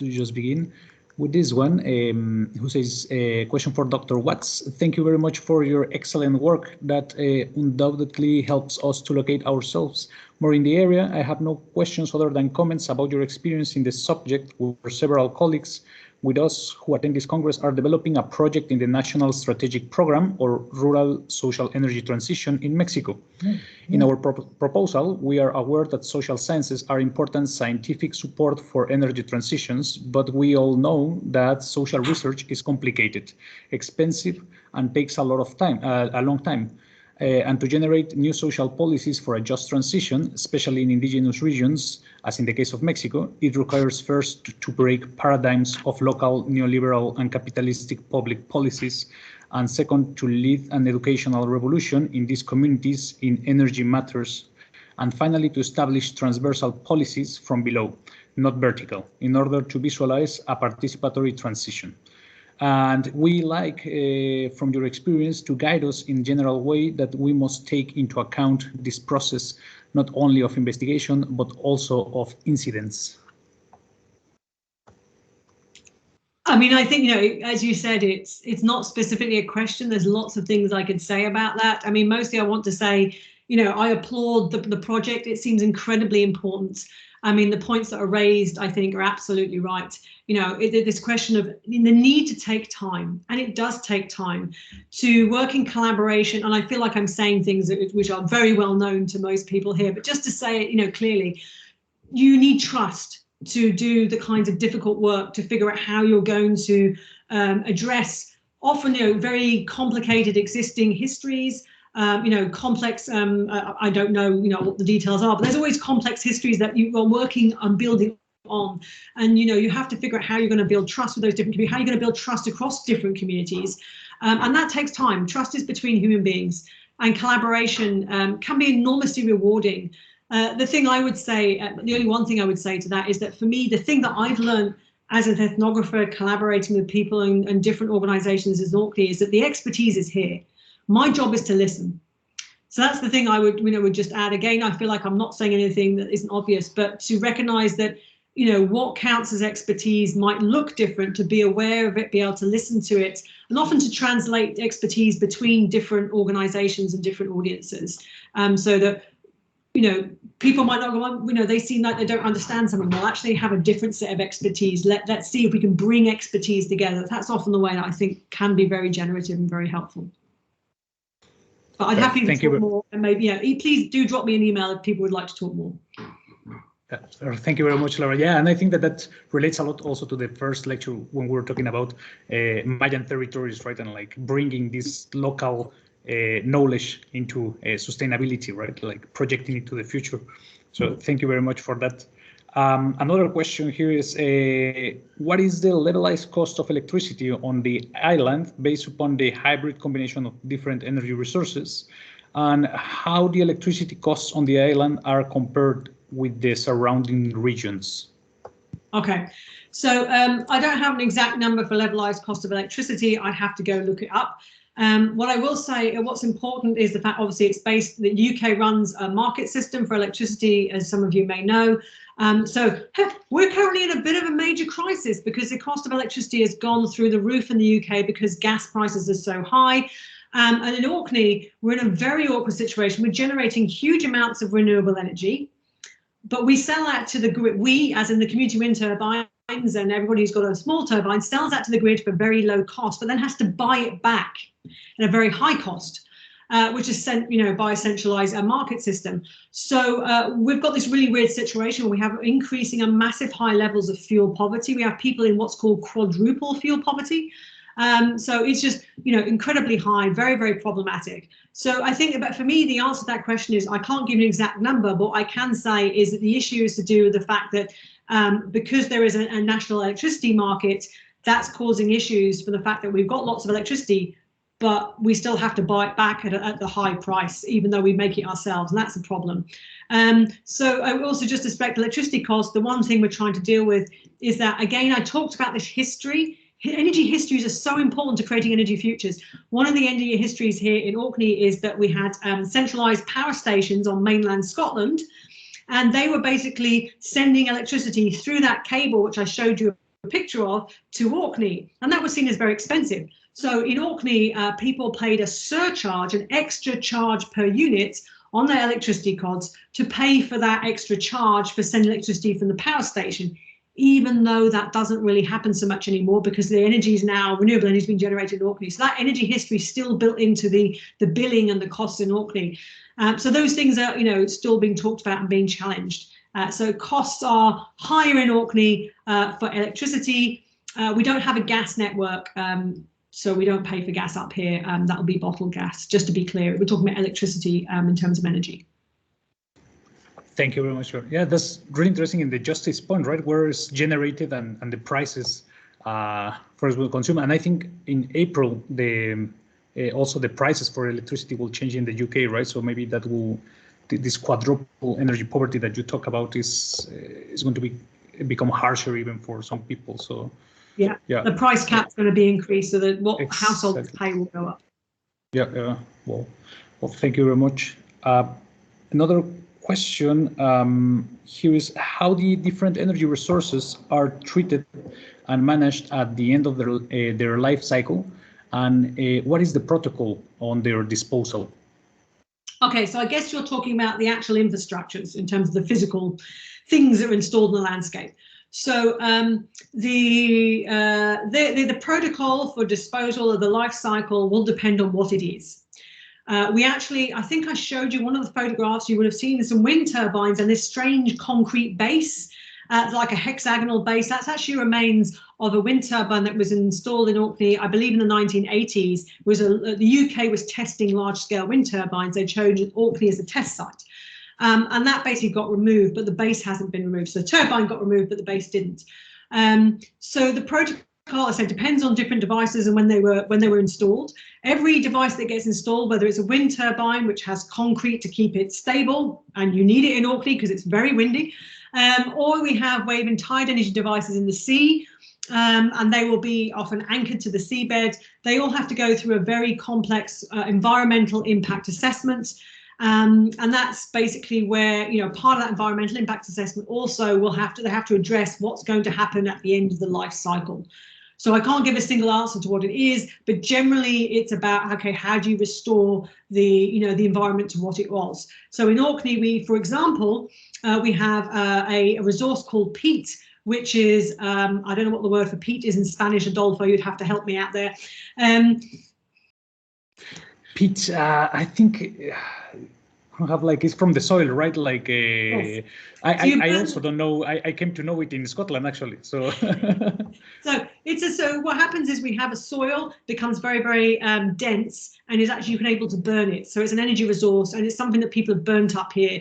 just begin with this one, who says, a question for Dr. Watts. Thank you very much for your excellent work that undoubtedly helps us to locate ourselves more in the area. I have no questions other than comments about your experience in the subject, where several colleagues with us who attend this Congress are developing a project in the National Strategic Program or Rural Social Energy Transition in Mexico. In our proposal, we are aware that social sciences are important scientific support for energy transitions, but we all know that social research is complicated, expensive, and takes a long time. And to generate new social policies for a just transition, especially in indigenous regions, as in the case of Mexico, it requires first to break paradigms of local neoliberal and capitalistic public policies, and second, to lead an educational revolution in these communities in energy matters, and finally, to establish transversal policies from below, not vertical, in order to visualize a participatory transition. And we like, from your experience, to guide us in general way that we must take into account this process, not only of investigation, but also of incidents. I mean, I think, you know, as you said, it's not specifically a question. There's lots of things I could say about that. I mean, mostly I want to say, you know, I applaud the project. It seems incredibly important. I mean, the points that are raised, I think, are absolutely right. You know, this question of the need to take time, and it does take time, to work in collaboration. And I feel like I'm saying things which are very well known to most people here, but just to say it, you know, clearly, you need trust to do the kinds of difficult work, to figure out how you're going to address often, you know, very complicated existing histories. You know, complex, I don't know, you know, what the details are, but there's always complex histories that you are working on building on. And, you know, you have to figure out how you're going to build trust with those different communities, how you're going to build trust across different communities. And that takes time. Trust is between human beings, and collaboration can be enormously rewarding. The thing I would say, the only one thing I would say to that is that for me, the thing that I've learned as an ethnographer collaborating with people in different organizations as Orkney is that the expertise is here. My job is to listen. So that's the thing I would just add. Again, I feel like I'm not saying anything that isn't obvious, but to recognize that, you know, what counts as expertise might look different, to be aware of it, be able to listen to it, and often to translate expertise between different organizations and different audiences, so that, you know, people might not go on, you know, they seem like they don't understand something. Well, actually have a different set of expertise. Let's see if we can bring expertise together. That's often the way that I think can be very generative and very helpful. But I'd happy to talk more, and maybe, yeah, please do drop me an email if people would like to talk more. Thank you very much, Laura. Yeah, and I think that relates a lot also to the first lecture when we were talking about Mayan territories, right, and like bringing this local knowledge into sustainability, right, like projecting it to the future. So thank you very much for that. Another question here is, what is the levelized cost of electricity on the island based upon the hybrid combination of different energy resources, and how the electricity costs on the island are compared with the surrounding regions? Okay, so I don't have an exact number for levelized cost of electricity. I'd have to go look it up. What I will say, what's important is the fact, obviously, it's based, the UK runs a market system for electricity, as some of you may know. So we're currently in a bit of a major crisis because the cost of electricity has gone through the roof in the UK because gas prices are so high. And in Orkney, we're in a very awkward situation. We're generating huge amounts of renewable energy, but we sell that to the grid. We, as in the community wind turbines, and everybody who's got a small turbine, sells that to the grid for very low cost, but then has to buy it back at a very high cost. Which is sent, you know, by a centralized market system. So we've got this really weird situation where we have increasing and massive high levels of fuel poverty. We have people in what's called quadruple fuel poverty. So it's just, incredibly high, very, very problematic. So I think for me, the answer to that question is I can't give you an exact number, but what I can say is that the issue is to do with the fact that because there is a national electricity market, that's causing issues for the fact that we've got lots of electricity, but we still have to buy it back at the high price, even though we make it ourselves, and that's a problem. So I also just respect electricity costs. The one thing we're trying to deal with is that, again, I talked about this history. Energy histories are so important to creating energy futures. One of the energy histories here in Orkney is that we had centralised power stations on mainland Scotland, and they were basically sending electricity through that cable, which I showed you a picture of, to Orkney, and that was seen as very expensive. So in Orkney, people paid a surcharge, an extra charge per unit on their electricity cards to pay for that extra charge for sending electricity from the power station, even though that doesn't really happen so much anymore because the energy is now, renewable energy is being generated in Orkney. So that energy history is still built into the billing and the costs in Orkney. So those things are, still being talked about and being challenged. So costs are higher in Orkney for electricity. We don't have a gas network, so we don't pay for gas up here. That will be bottled gas, just to be clear. We're talking about electricity in terms of energy. Thank you very much. Yeah, that's really interesting in the justice point, right? Where it's generated and the prices for us will consume. And I think in April, also the prices for electricity will change in the UK, right? So maybe that will, this quadruple energy poverty that you talk about is going to become harsher even for some people. So yeah, the price cap is going to be increased so that what households pay will go up. Yeah. Well, thank you very much. Another question here is how the different energy resources are treated and managed at the end of their life cycle, and what is the protocol on their disposal? Okay, so I guess you're talking about the actual infrastructures in terms of the physical things that are installed in the landscape. So the protocol for disposal of the life cycle will depend on what it is. I think I showed you one of the photographs. You would have seen some wind turbines and this strange concrete base, like a hexagonal base. That's actually remains of a wind turbine that was installed in Orkney, I believe in the 1980s. The UK was testing large-scale wind turbines. They chose Orkney as a test site. And that basically got removed, but the base hasn't been removed. So the turbine got removed, but the base didn't. So the protocol, I said, depends on different devices and when they were installed. Every device that gets installed, whether it's a wind turbine, which has concrete to keep it stable, and you need it in Orkney because it's very windy, or we have wave and tide energy devices in the sea, and they will be often anchored to the seabed. They all have to go through a very complex environmental impact assessment. And that's basically where, part of that environmental impact assessment also they have to address what's going to happen at the end of the life cycle. So I can't give a single answer to what it is, but generally it's about, okay, how do you restore the environment to what it was? So in Orkney, for example, we have a resource called peat, which is, I don't know what the word for peat is in Spanish, Adolfo, you'd have to help me out there. Peat, I think, it's from the soil, right? Yes. I also don't know. I came to know it in Scotland, actually. So, so what happens is we have a soil becomes very, very dense, and is actually you can able to burn it. So it's an energy resource, and it's something that people have burnt up here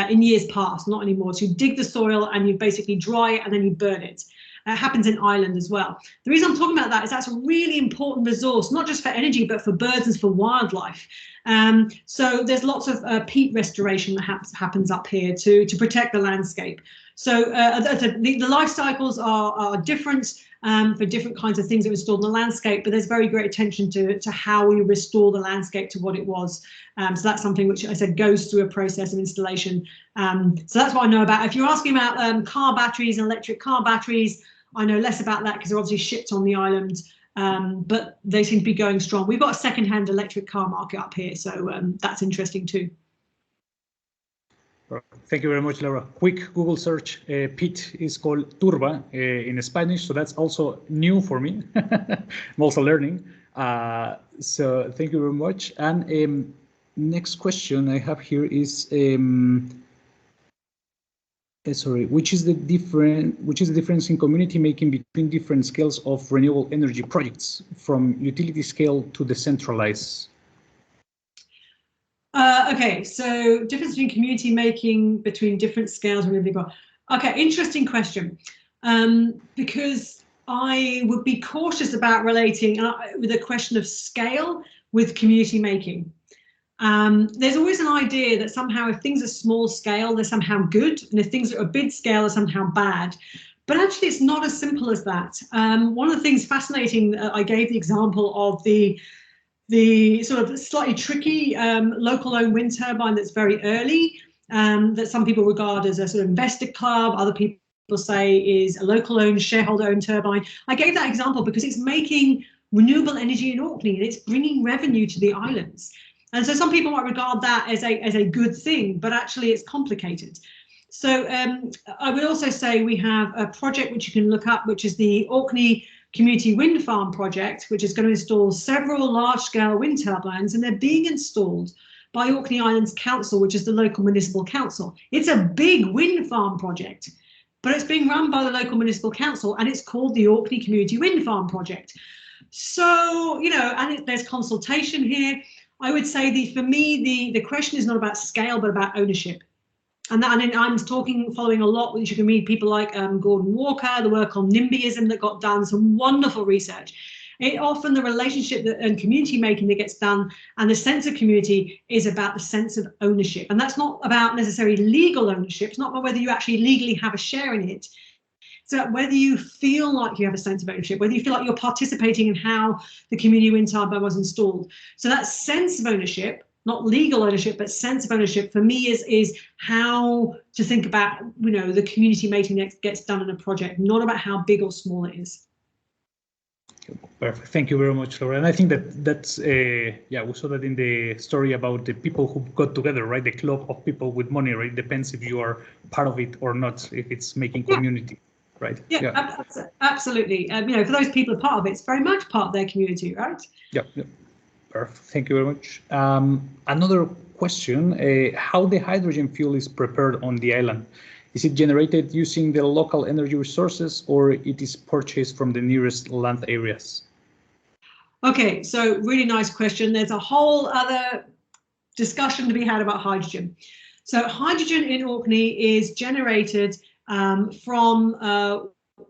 in years past, not anymore. So you dig the soil and you basically dry it, and then you burn it. It happens in Ireland as well. The reason I'm talking about that is that's a really important resource, not just for energy, but for birds and for wildlife. So there's lots of peat restoration that happens up here to protect the landscape. So the life cycles are different for different kinds of things that are installed in the landscape, but there's very great attention to how we restore the landscape to what it was. So that's something which I said goes through a process of installation. So that's what I know about. If you're asking about car batteries and electric car batteries, I know less about that because they're obviously shipped on the island, but they seem to be going strong. We've got a second-hand electric car market up here, so that's interesting too. Thank you very much, Laura. Quick Google search. Peat is called turba in Spanish, so that's also new for me. I'm also learning. So thank you very much. And next question I have here is, Sorry, which is the difference in community making between different scales of renewable energy projects, from utility scale to decentralized? Okay, so difference between community making between different scales. Okay, interesting question, because I would be cautious about relating with a question of scale with community making. There's always an idea that somehow if things are small scale, they're somehow good, and if things are a big scale, are somehow bad. But actually, it's not as simple as that. One of the things fascinating, I gave the example of the sort of slightly tricky local owned wind turbine that's very early, that some people regard as a sort of investor club, other people say is a local owned shareholder owned turbine. I gave that example because it's making renewable energy in Orkney and it's bringing revenue to the islands. And so some people might regard that as a good thing, but actually it's complicated. So I would also say we have a project which you can look up, which is the Orkney Community Wind Farm project, which is going to install several large-scale wind turbines, and they're being installed by Orkney Islands Council, which is the local municipal council. It's a big wind farm project, but it's being run by the local municipal council, and it's called the Orkney Community Wind Farm project. So, you know, and there's consultation here. I would say for me, the question is not about scale, but about ownership. And I'm following a lot, which you can read, people like Gordon Walker, the work on NIMBYism that got done, some wonderful research. Often the relationship and community making that gets done and the sense of community is about the sense of ownership. And that's not about necessarily legal ownership. It's not about whether you actually legally have a share in it. It's about whether you feel like you have a sense of ownership, whether you feel like you're participating in how the community wind turbine was installed. So that sense of ownership, not legal ownership, but sense of ownership for me is how to think about, you know, the community making that gets done in a project, not about how big or small it is. Perfect. Thank you very much, Laura. And I think that's yeah, we saw that in the story about the people who got together, right? The club of people with money, right? Depends if you are part of it or not, if it's making community, right? Yeah. Absolutely. You know, for those people who are part of it, it's very much part of their community, right? Yeah. Perfect. Thank you very much. Another question, how the hydrogen fuel is prepared on the island? Is it generated using the local energy resources, or it is purchased from the nearest land areas? Okay, so really nice question. There's a whole other discussion to be had about hydrogen. So hydrogen in Orkney is generated from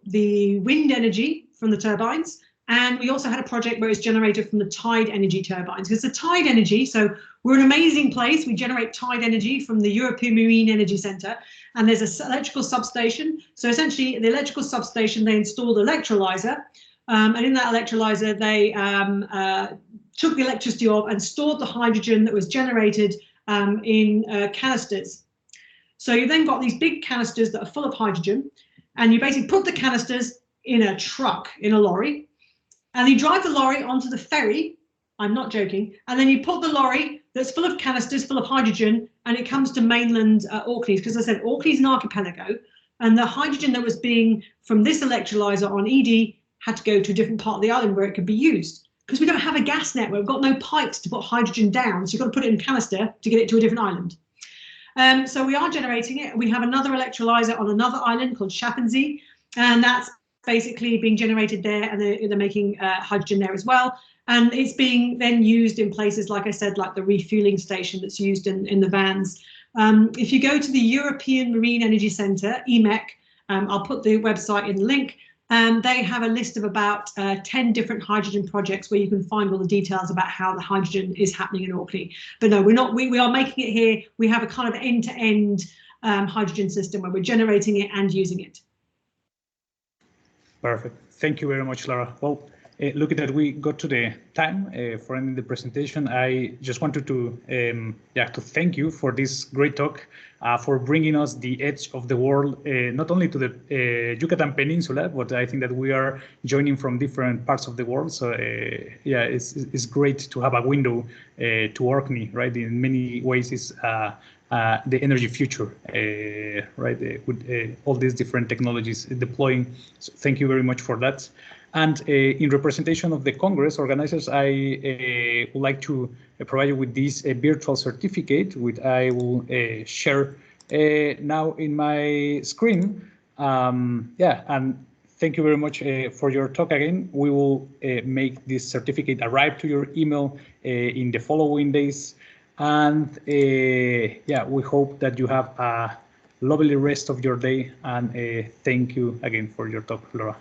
the wind energy from the turbines. And we also had a project where it's generated from the tide energy turbines. Because the tide energy, so we're an amazing place. We generate tide energy from the European Marine Energy Centre. And there's an electrical substation. So essentially, the electrical substation, they installed an electrolyzer. And in that electrolyzer, they took the electricity off and stored the hydrogen that was generated in canisters. So you then got these big canisters that are full of hydrogen. And you basically put the canisters in a truck, in a lorry. And you drive the lorry onto the ferry, I'm not joking, and then you put the lorry that's full of canisters, full of hydrogen, and it comes to mainland Orkney, because as I said, Orkney's an archipelago, and the hydrogen that was being from this electrolyzer on ED had to go to a different part of the island where it could be used. Because we don't have a gas network, we've got no pipes to put hydrogen down, so you've got to put it in a canister to get it to a different island. So we are generating it. We have another electrolyzer on another island called Shappensea, and that's basically being generated there, and they're making hydrogen there as well. And it's being then used in places, like I said, like the refueling station that's used in the vans. If you go to the European Marine Energy Centre, EMEC, I'll put the website in the link, and they have a list of about 10 different hydrogen projects where you can find all the details about how the hydrogen is happening in Orkney. But no, we are making it here. We have a kind of end-to-end hydrogen system where we're generating it and using it. Perfect. Thank you very much, Lara. Well, look at that, we got to the time for ending the presentation. I just wanted to thank you for this great talk, for bringing us the edge of the world, not only to the Yucatan Peninsula, but I think that we are joining from different parts of the world. So yeah, it's great to have a window to Orkney, right? In many ways, it's the energy future, right? With all these different technologies deploying. So thank you very much for that. And in representation of the Congress organizers, I would like to provide you with this virtual certificate, which I will share now in my screen. Yeah, and thank you very much for your talk again. We will make this certificate arrive to your email in the following days. And yeah, we hope that you have a lovely rest of your day. And thank you again for your talk, Laura.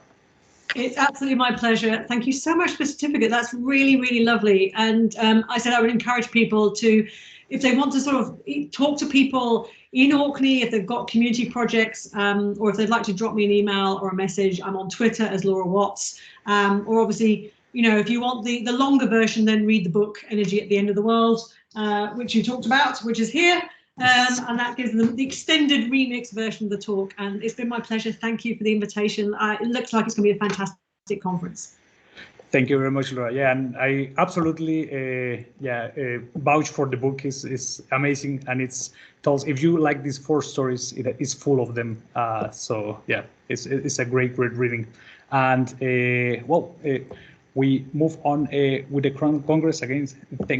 It's absolutely my pleasure. Thank you so much for the certificate. That's really, really lovely. And I said I would encourage people to, if they want to sort of talk to people in Orkney, if they've got community projects, or if they'd like to drop me an email or a message, I'm on Twitter as Laura Watts. Or obviously, you know, if you want the longer version, then read the book Energy at the End of the World, which you talked about, which is here. And that gives them the extended remix version of the talk. And it's been my pleasure. Thank you for the invitation. It looks like it's going to be a fantastic conference. Thank you very much, Laura. Yeah, and I absolutely vouch for the book. It's amazing, and it's tells if you like these 4 stories, it is full of them. So yeah, it's a great reading. And we move on with the Congress again. Thank